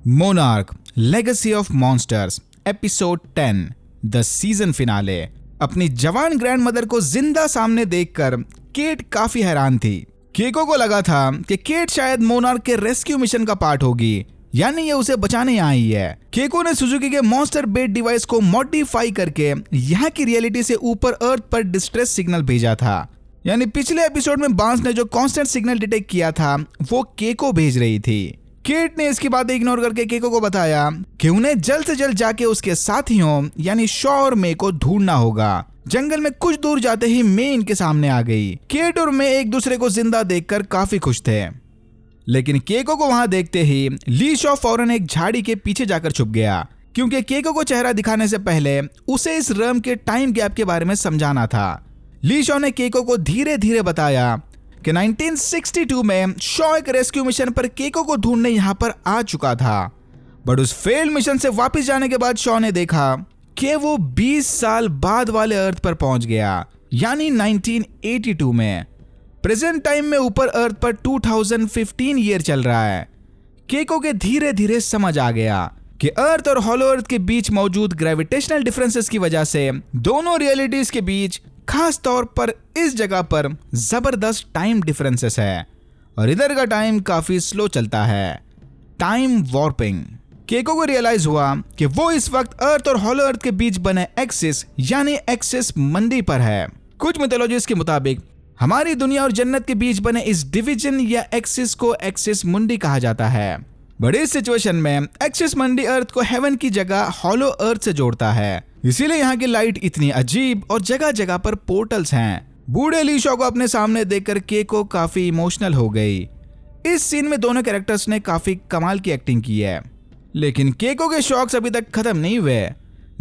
Monarch legacy of monsters episode 10 the season finale. अपनी जवान grand mother को जिंदा सामने देखकर केट काफी हैरान थी। केको को लगा था कि केट शायद मोनार्क के रेस्क्यू मिशन का पार्ट होगी, यानी ये उसे बचाने यहाँ आई है। केको ने सुजुकी के मॉन्स्टर बेट डिवाइस को मॉडिफाई करके यहाँ की रियलिटी से ऊपर अर्थ पर डिस्ट्रेस सिग्नल भेजा था। यानी पिछले एपिसोड में बांस ने जो कांस्टेंट सिग्नल डिटेक्ट किया था वो केको भेज रही थी। केट ने इसकी बातें इग्नोर करके केको को बताया कि उन्हें जल्द से जल्द जाके उसके साथियों यानी शॉ और मे को ढूंढना होगा। जंगल में कुछ दूर जाते ही मे इनके सामने आ गई। केट और मे एक दूसरे को जिंदा देखकर काफी खुश थे, लेकिन केको को वहां देखते ही ली शॉ फौरन एक झाड़ी के पीछे जाकर छुप गया, क्योंकि केको को चेहरा दिखाने से पहले उसे इस रम के टाइम गैप के बारे में समझाना था। ली शॉ ने केको को धीरे धीरे बताया कि 1962 में शॉ एक रेस्क्यू मिशन पर केको को ढूंढने यहाँ पर आ चुका था, बट उस फेल्ड मिशन से वापस जाने के बाद शॉ ने देखा कि वो 20 साल बाद वाले अर्थ पर पहुंच गया, यानी 1982 में। प्रेजेंट टाइम में ऊपर अर्थ पर 2015 ईयर चल रहा है। केको के धीरे धीरे समझ आ गया कि अर्थ और हॉलो अर्थ के बीच मौजूद ग्रेविटेशनल डिफरेंसेस की वजह से दोनों रियलिटीज के बीच खास तौर पर इस जगह पर जबरदस्त टाइम डिफरेंसेस है और इधर का टाइम काफी स्लो चलता है। Time warping. केको को रियलाइज हुआ कि वो इस वक्त अर्थ और हॉलो अर्थ के बीच बने एक्सिस यानी एक्सिस मंडी पर है। कुछ मिथोलॉजीज के मुताबिक हमारी दुनिया और जन्नत के बीच बने इस डिवीजन या एक्सिस को एक्सिस मुंडी कहा जाता है। बट इस सिचुएशन में एक्सिस मंडी अर्थ को हेवन की जगह हॉलो अर्थ से जोड़ता है, इसीलिए यहाँ की लाइट इतनी अजीब और जगह जगह पर पोर्टल्स हैं। बूढ़े ली शॉ को अपने सामने देखकर केको काफी इमोशनल हो गई। इस सीन में दोनों कैरेक्टर्स ने काफी कमाल की एक्टिंग की है, लेकिन केको के शॉक्स अभी तक खत्म नहीं हुए।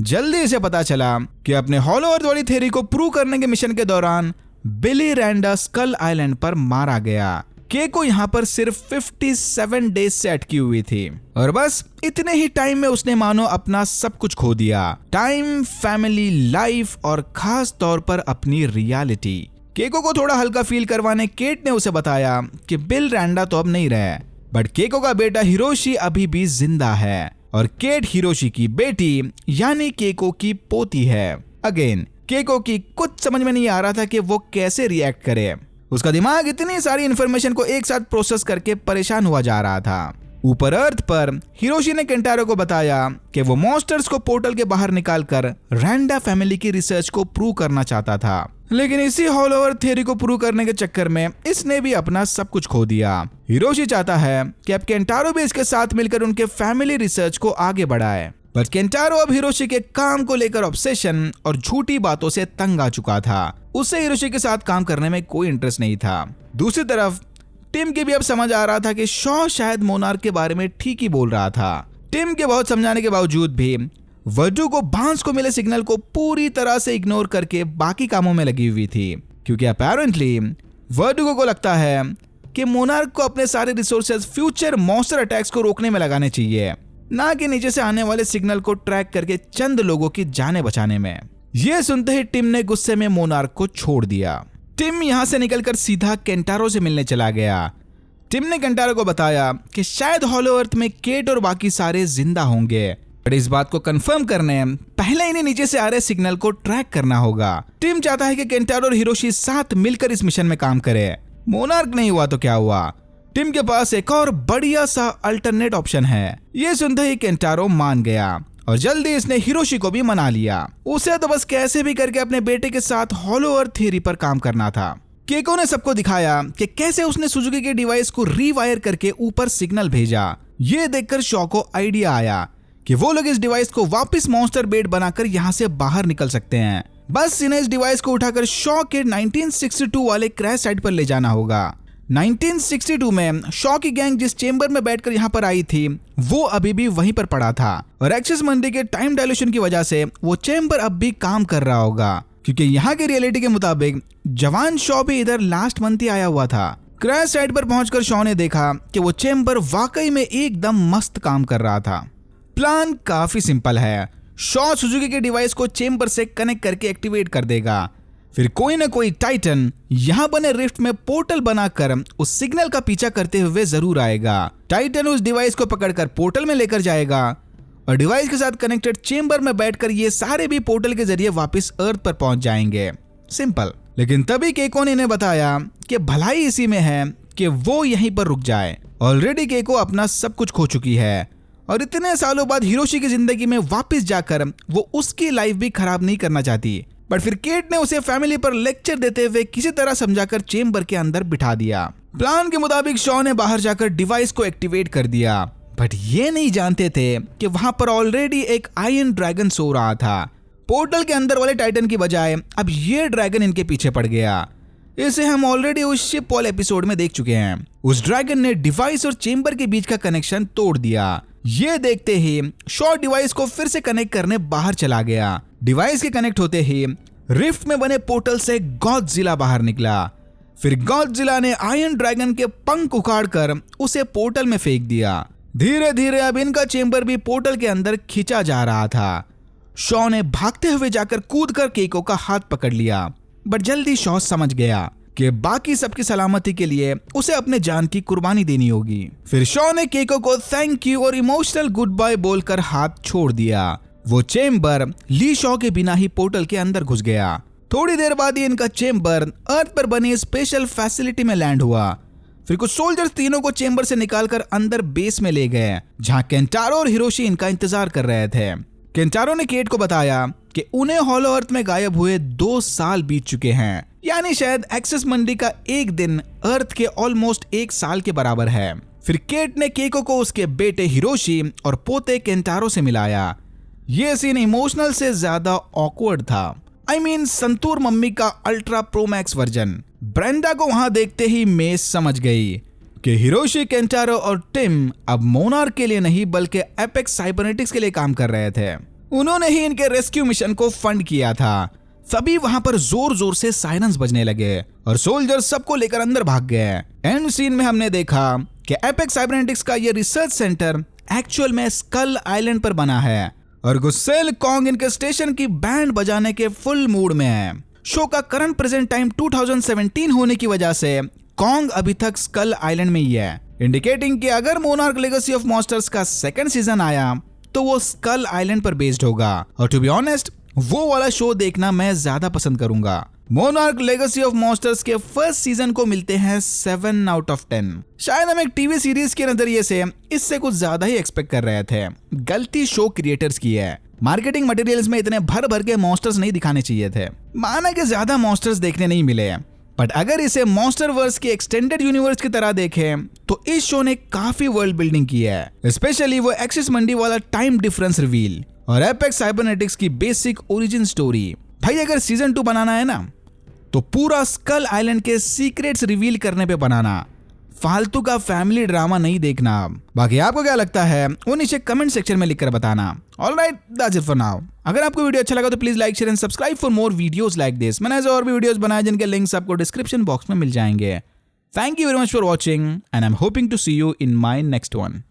जल्दी से पता चला कि अपने हॉलो अर्थ वाली थ्योरी को प्रूव करने के मिशन के दौरान बिली रैंडा स्कल आइलैंड पर मारा गया। केको यहाँ पर सिर्फ 57 डेज से अटकी हुई थी और बस इतने ही टाइम में उसने मानो अपना सब कुछ खो दिया। टाइम, फैमिली, लाइफ और खास तौर पर अपनी रियलिटी। केको को थोड़ा हल्का फील करवाने केट ने उसे बताया कि बिल रैंडा तो अब नहीं रहे, बट केको का बेटा हिरोशी अभी भी जिंदा है और केट हिरोशी की बेटी यानी केको की पोती है। अगेन केको की कुछ समझ में नहीं आ रहा था कि वो कैसे रिएक्ट करे। उसका दिमाग इतनी सारी इंफॉर्मेशन को एक साथ प्रोसेस करके परेशान हुआ जा रहा था। ऊपर अर्थ पर हिरोशी ने केंटारो को बताया कि वो मॉन्स्टर्स को पोर्टल के बाहर निकालकर रैंडा फैमिली की रिसर्च को प्रूव करना चाहता था, लेकिन इसी हॉलो अर्थ थ्योरी को प्रूव करने के चक्कर में इसने भी अपना सब कुछ खो दिया। हिरोशी चाहता है कि अब केंटारो भी इसके साथ मिलकर उनके फैमिली रिसर्च को आगे बढ़ाए, बट केंटारो अब हिरोशी के काम को लेकर ऑब्सेशन और झूठी बातों से तंग आ चुका था। उसे हिरोशी के साथ काम करने में कोई इंटरेस्ट नहीं था। दूसरी तरफ टिम की भी अब समझ आ रहा था कि शॉ शायद मोनार्क के बारे में ठीक ही बोल रहा था। टिम के बहुत समझाने के बावजूद भी वर्डू को बांस को मिले सिग्नल को पूरी तरह से इग्नोर करके बाकी कामों में लगी हुई थी, क्योंकि अपेरेंटली वर्डू को लगता है कि मोनार्क को अपने सारे रिसोर्सेज फ्यूचर मॉन्स्टर अटैक्स को रोकने में लगाने चाहिए, ना कि नीचे से आने वाले सिग्नल को ट्रैक करके चंद लोगों की जानें बचाने में। यह सुनते ही टिम ने गुस्से में मोनार्क को छोड़ दिया। टिम यहां से निकलकर सीधा केंटारो से मिलने चला गया। टिम ने केंटारो को बताया कि शायद हॉलो अर्थ में केट और बाकी सारे जिंदा होंगे, बट इस बात को कंफर्म करने पहले इन्हें नीचे से आ रहे सिग्नल को ट्रैक करना होगा। टिम चाहता है कि केंटारो और हिरोशी साथ मिलकर इस मिशन में काम करे। मोनार्क नहीं हुआ तो क्या हुआ, टिम के पास एक और बढ़िया सा अल्टरनेट ऑप्शन है। ये सुनते ही केंटारो मान गया और जल्दी इसने हिरोशी को भी मना लिया। उसे तो बस कैसे भी करके अपने बेटे के साथ हॉलो अर्थ थ्योरी पर काम करना था। केको ने सबको दिखाया कि कैसे उसने सुजुकी के डिवाइस को रीवायर करके ऊपर सिग्नल भेजा। ये देखकर शॉ को आइडिया आया कि वो लोग इस डिवाइस को वापस मॉन्स्टर बेट बनाकर यहाँ से बाहर निकल सकते हैं। बस इन्हें इस डिवाइस को उठाकर शॉ के 1962 वाले क्रैश साइट पर ले जाना होगा। 1962 में शॉ की गैंग जिस चेंबर में बैठकर यहाँ पर आई थी वो अभी भी वहीं पर पड़ा था और एक्सिस मंडी के टाइम डायलेशन की वजह से वो चेंबर अब भी काम कर रहा होगा, क्योंकि यहाँ की रियलिटी के मुताबिक जवान शॉ भी इधर लास्ट मंथ ही आया हुआ था। क्रैश साइट पर पहुंचकर शॉ ने देखा कि वो चेंबर वाकई में एकदम मस्त काम कर रहा था। प्लान काफी सिंपल है। शॉ सुजुकी के डिवाइस को चेंबर से कनेक्ट करके एक्टिवेट कर देगा। फिर कोई ना कोई टाइटन यहाँ बने रिफ्ट में पोर्टल बनाकर उस सिग्नल का पीछा करते हुए जरूर आएगा। टाइटन उस डिवाइस को पकड़कर पोर्टल में लेकर जाएगा और डिवाइस के साथ कनेक्टेड चेंबर में बैठकर ये सारे भी पोर्टल के जरिए वापस अर्थ पर पहुंच जाएंगे। सिंपल। लेकिन तभी केको ने इन्हें बताया कि भलाई इसी में है कि वो यहीं पर रुक जाए। ऑलरेडी केको अपना सब कुछ खो चुकी है और इतने सालों बाद हिरोशी की जिंदगी में वापस जाकर वो उसकी लाइफ भी खराब नहीं करना चाहती। बट फिर केट ने उसे फैमिली पर लेक्चर देते हुए किसी तरह समझाकर चेंबर के अंदर बिठा दिया। प्लान के मुताबिक शॉ ने बाहर जाकर डिवाइस को एक्टिवेट कर दिया, बट ये नहीं जानते थे कि वहां पर ऑलरेडी एक आयरन ड्रैगन सो रहा था। पोर्टल के अंदर वाले टाइटन की बजाय अब ये ड्रैगन इनके पीछे पड़ गया। इसे हम ऑलरेडी उस शिप वाले एपिसोड में देख चुके हैं। उस ड्रैगन ने डिवाइस और चेंबर के बीच का कनेक्शन तोड़ दिया। ये देखते ही शॉ डिवाइस को फिर से कनेक्ट करने बाहर चला गया। डिवाइस के कनेक्ट होते ही रिफ्ट में बने पोर्टल से गॉडजिला बाहर निकला। फिर गॉडजिला ने आयरन ड्रैगन के पंख उखाड़कर उसे पोर्टल में फेंक दिया। धीरे धीरे अब इनका चेंबर भी पोर्टल के अंदर खींचा जा रहा था। शॉ ने भागते हुए जाकर कूदकर केको का हाथ पकड़ लिया, बट जल्दी शॉ समझ गया कि बाकी सबकी सलामती के लिए उसे अपने जान की कुर्बानी देनी होगी। फिर शॉ ने केको को थैंक यू और इमोशनल गुड बाय बोलकर हाथ छोड़ दिया। वो चेंबर ली शॉ के बिना ही पोर्टल के अंदर घुस गया। थोड़ी देर बाद ही इनका चेंबर अर्थ पर बनी स्पेशल फैसिलिटी में लैंड हुआ। फिर कुछ सोल्जर्स तीनों को चेंबर से निकालकर अंदर बेस में ले गए, जहां केंटारो और हिरोशी इनका इंतजार कर रहे थे। केंटारो ने केट को बताया कि उन्हें हॉलो अर्थ में गायब हुए 2 साल बीत चुके हैं, यानी शायद एक्सेस मंडी का एक दिन अर्थ के ऑलमोस्ट 1 साल के बराबर है। फिर केट ने केको को उसके बेटे हिरोशी और पोते केंटारो से मिलाया। ये सीन इमोशनल से ज्यादा ऑकवर्ड था। I mean, संतूर मम्मी का ultra pro max version. Brenda को वहां देखते ही मेस समझ गई कि हिरोशी, केंटारो और टिम अब मोनार्क के लिए नहीं बल्कि एपेक्स साइबरनेटिक्स के लिए काम कर रहे थे। उन्होंने ही इनके रेस्क्यू मिशन को फंड किया था। तभी वहां पर जोर जोर से सायरन्स बजने लगे और सोल्जर्स सबको लेकर अंदर भाग गए। एंड सीन में हमने देखा कि एपेक्स साइबरनेटिक्स का ये रिसर्च सेंटर एक्चुअल में स्कल आइलैंड पर बना है और गुस्सेल कॉन्ग इनके स्टेशन की बैंड बजाने के फुल मूड में है। शो का करंट प्रेजेंट टाइम 2017 होने की वजह से कॉन्ग अभी तक स्कल आइलैंड में ही है, इंडिकेटिंग कि अगर मोनार्क लेगेसी ऑफ मॉन्स्टर्स का सेकंड सीजन आया तो वो स्कल आइलैंड पर बेस्ड होगा। और टू बी ऑनेस्ट, वो वाला शो देखना मैं ज्यादा पसंद करूंगा। मोनार्क लेगेसी ऑफ मॉन्स्टर्स के फर्स्ट सीजन को मिलते हैं 7 आउट ऑफ 10। शायद हम एक टीवी सीरीज के नजरिए से इससे कुछ ज्यादा ही एक्सपेक्ट कर रहे थे। गलती शो क्रिएटर्स की है। मार्केटिंग मटेरियल्स में इतने भर भर के मॉन्स्टर्स नहीं दिखाने चाहिए थे। माना कि ज्यादा मॉन्स्टर्स देखने नहीं मिले, बट अगर इसे मॉन्स्टर वर्स के एक्सटेंडेड यूनिवर्स की तरह देखें तो इस शो ने काफी वर्ल्ड बिल्डिंग की है। स्पेशली वो एक्सिस मंडी वाला टाइम डिफरेंस रिवील और एपेक्स साइबरनेटिक्स की बेसिक ओरिजिन स्टोरी। भाई अगर सीजन 2 बनाना है ना तो पूरा स्कल आइलैंड के सीक्रेट्स रिवील करने पे बनाना, फालतू का फैमिली ड्रामा नहीं देखना। बाकी आपको क्या लगता है वो नीचे कमेंट सेक्शन में लिखकर बताना। Alright, that's it for now. अगर आपको वीडियो अच्छा लगा तो please like, share and subscribe for more videos like this. मैंने ऐसे और भी वीडियोस बनाए जिनके लिंक्स आपको डिस्क्रिप्शन बॉक्स में मिल जाएंगे। Thank you very much for watching and I am hoping to see you in my next one.